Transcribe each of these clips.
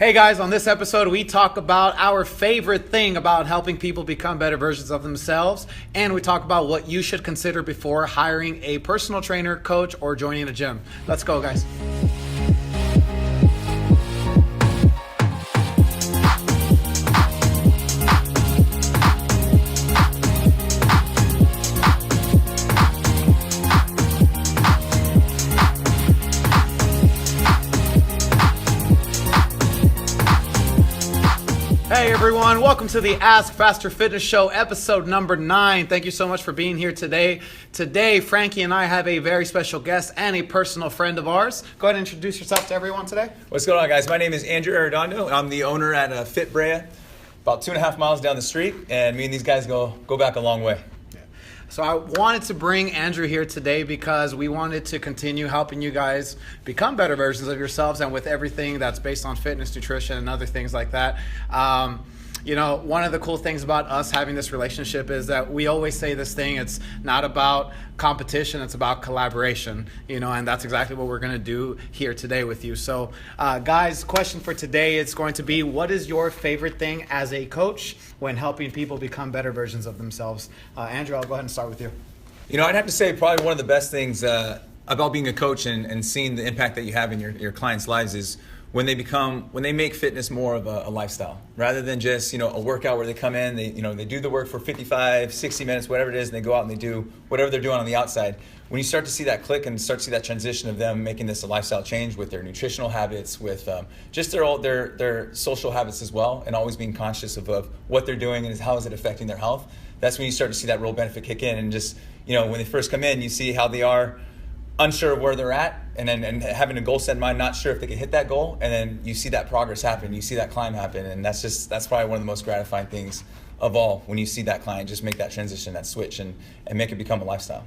Hey guys, on this episode we talk about our favorite thing about helping people become better versions of themselves, and we talk about what you should consider before hiring a personal trainer, coach, or joining a gym. Let's go, guys. Hey everyone, welcome to the Ask Faster Fitness Show, episode number 9. Thank you so much for being here today. Today, Frankie and I have a very special guest and a personal friend of ours. Go ahead and introduce yourself to everyone today. What's going on, guys? My name is Andrew Arredondo. I'm the owner at Barrera, about 2.5 miles down the street, and me and these guys go back a long way. So I wanted to bring Andrew here today because we wanted to continue helping you guys become better versions of yourselves, and with everything that's based on fitness, nutrition, and other things like that. One of the cool things about us having this relationship is that we always say this thing, it's not about competition, it's about collaboration, and that's exactly what we're going to do here today with you. So guys, question for today is going to be, what is your favorite thing as a coach when helping people become better versions of themselves? Andrew, I'll go ahead and start with you. I'd have to say probably one of the best things about being a coach and seeing the impact that you have in your clients' lives is when they make fitness more of a lifestyle rather than just a workout where they come in, they do the work for 55, 60 minutes, whatever it is, and they go out and they do whatever they're doing on the outside. When you start to see that click and start to see that transition of them making this a lifestyle change with their nutritional habits, with just their social habits as well, and always being conscious of what they're doing and how is it affecting their health, that's when you start to see that real benefit kick in. And just when they first come in, you see how they are unsure of where they're at, and having a goal set in mind, not sure if they can hit that goal, and then you see that progress happen, you see that climb happen, and that's probably one of the most gratifying things of all, when you see that client just make that transition, that switch, and make it become a lifestyle.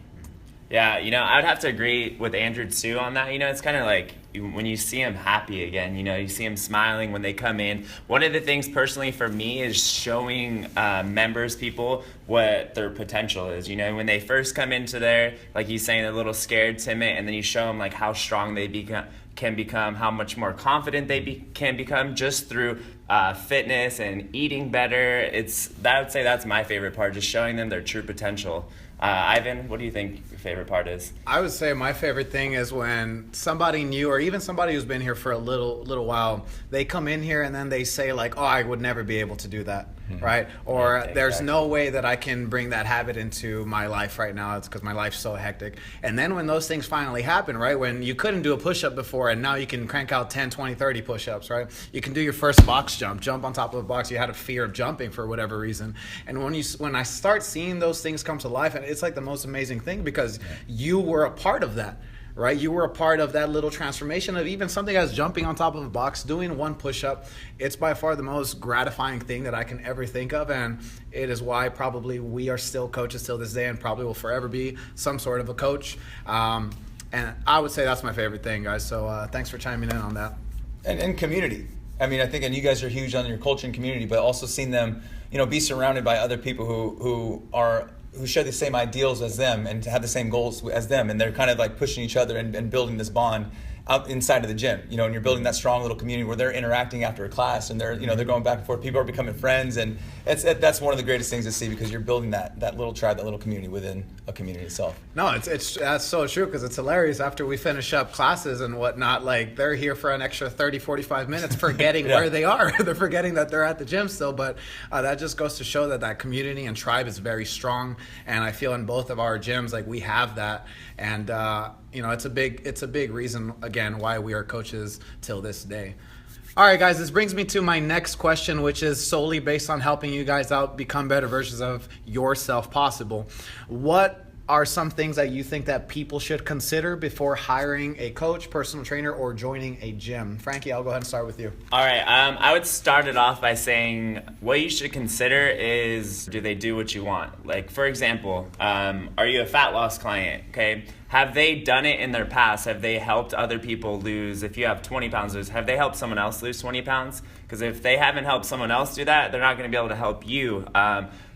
Yeah, I'd have to agree with Andrew too on that. It's kind of like when you see them happy again, you see them smiling when they come in. One of the things personally for me is showing people what their potential is. When they first come into there, like he's saying, they're a little scared, timid, and then you show them like how strong they can become, how much more confident they can become just through fitness and eating better. I would say that's my favorite part, just showing them their true potential. Ivan, what do you think your favorite part is? I would say my favorite thing is when somebody new, or even somebody who's been here for a little while, they come in here and then they say like, oh, I would never be able to do that, right? Or Yeah, there's exactly. no way that I can bring that habit into my life right now. It's because my life's so hectic. And then when those things finally happen, right? When you couldn't do a push-up before and now you can crank out 10, 20, 30 push-ups, right? You can do your first box jump on top of a box. You had a fear of jumping for whatever reason. And when I start seeing those things come to life, and it's like the most amazing thing because you were a part of that, right? You were a part of that little transformation of even something as jumping on top of a box, doing one push-up. It's by far the most gratifying thing that I can ever think of, and it is why probably we are still coaches till this day and probably will forever be some sort of a coach. And I would say that's my favorite thing, guys. So thanks for chiming in on that. And community. I think, and you guys are huge on your culture and community, but also seeing them, be surrounded by other people who share the same ideals as them and to have the same goals as them, and they're kind of like pushing each other and building this bond out inside of the gym, and you're building that strong little community where they're interacting after a class, and they're going back and forth. People are becoming friends, and that's one of the greatest things to see, because you're building that little tribe, that little community within a community itself. No, that's so true, because it's hilarious. After we finish up classes and whatnot, like they're here for an extra 30, 45 minutes forgetting Yeah. where they are. They're forgetting that they're at the gym still, but that just goes to show that community and tribe is very strong, and I feel in both of our gyms like we have that, and it's a big reason again why we are coaches till this day. All right, guys, this brings me to my next question, which is solely based on helping you guys out become better versions of yourself possible. What are some things that you think that people should consider before hiring a coach, personal trainer, or joining a gym? Frankie, I'll go ahead and start with you. All right, I would start it off by saying what you should consider is, do they do what you want? Like, for example, are you a fat loss client? Okay, have they done it in their past? Have they helped other people lose? If you have 20 pounds lose, have they helped someone else lose 20 pounds? Because if they haven't helped someone else do that, they're not going to be able to help you.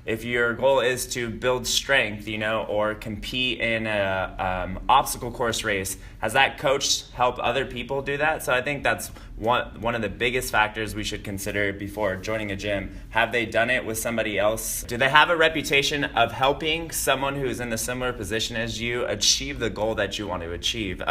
if your goal is to build strength, or compete in a obstacle course race, has that coach helped other people do that? So I think that's one of the biggest factors we should consider before joining a gym. Have they done it with somebody else? Do they have a reputation of helping someone who's in a similar position as you achieve the goal that you want to achieve?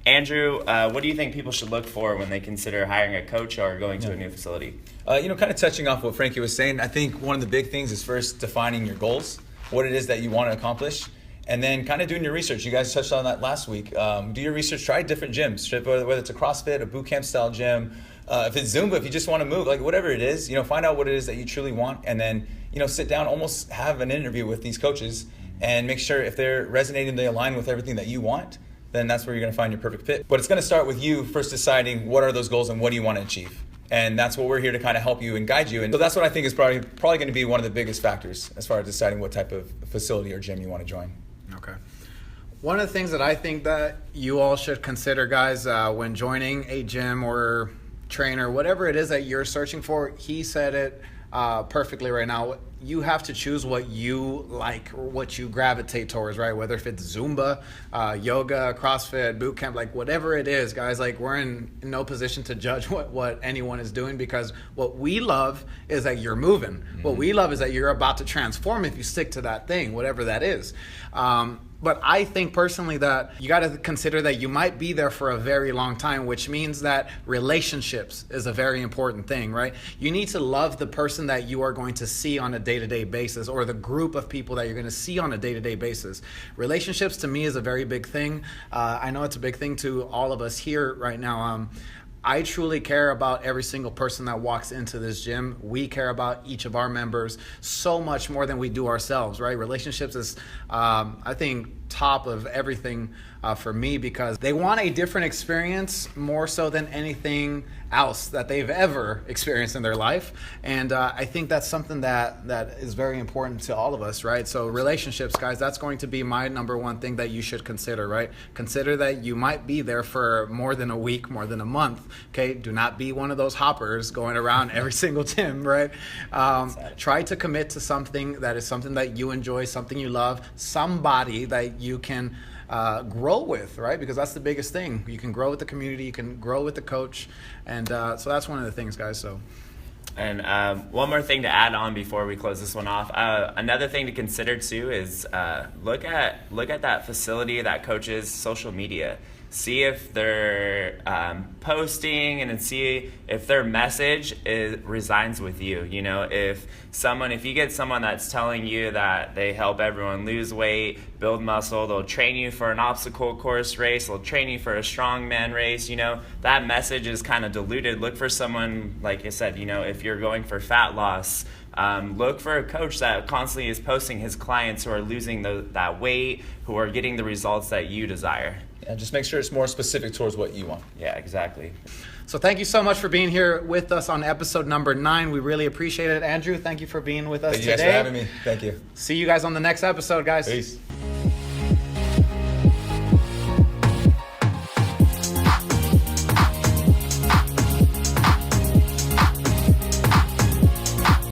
Andrew, what do you think people should look for when they consider hiring a coach or going to a new facility? Kind of touching off what Frankie was saying, I think one of the big things is first defining your goals, what it is that you want to accomplish, and then kind of doing your research. You guys touched on that last week. Do your research, try different gyms, whether it's a CrossFit, a boot camp style gym, if it's Zumba, if you just want to move, like whatever it is, find out what it is that you truly want, and then, sit down, almost have an interview with these coaches and make sure if they're resonating, they align with everything that you want, then that's where you're going to find your perfect fit. But it's going to start with you first deciding what are those goals and what do you want to achieve. And that's what we're here to kind of help you and guide you. And so that's what I think is probably going to be one of the biggest factors as far as deciding what type of facility or gym you want to join. Okay. One of the things that I think that you all should consider, guys, when joining a gym or trainer, whatever it is that you're searching for, he said it perfectly right now. You have to choose what you like or what you gravitate towards, right? Whether if it's Zumba, yoga, CrossFit, boot camp, like whatever it is, guys, like we're in no position to judge what anyone is doing, because what we love is that you're moving. Mm-hmm. What we love is that you're about to transform if you stick to that thing, whatever that is. But I think personally that you got to consider that you might be there for a very long time, which means that relationships is a very important thing, right? You need to love the person that you are going to see on a day-to-day basis, or the group of people that you're going to see on a day-to-day basis. Relationships to me is a very big thing. I know it's a big thing to all of us here right now. I truly care about every single person that walks into this gym. We care about each of our members so much more than we do ourselves, right? Relationships is, I think, top of everything for me, because they want a different experience more so than anything else that they've ever experienced in their life. And I think that's something that is very important to all of us, right? So relationships, guys, that's going to be my number one thing that you should consider, right? Consider that you might be there for more than a week, more than a month, okay? Do not be one of those hoppers going around every single gym, right? Try to commit to something that is something that you enjoy, something you love, somebody that you can grow with, right? Because that's the biggest thing. You can grow with the community, you can grow with the coach, and so that's one of the things, guys. So, and one more thing to add on before we close this one off. Another thing to consider too is look at that facility, that coach's social media. See if they're posting, and then see if their message resigns with you. If you get someone that's telling you that they help everyone lose weight, build muscle, they'll train you for an obstacle course race, they'll train you for a strongman race, that message is kind of diluted. Look for someone, like I said, if you're going for fat loss, look for a coach that constantly is posting his clients who are losing that weight, who are getting the results that you desire. And just make sure it's more specific towards what you want. Yeah, exactly. So thank you so much for being here with us on episode number 9. We really appreciate it. Andrew, thank you for being with us today. Thank you guys for having me. Thank you. See you guys on the next episode, guys. Peace.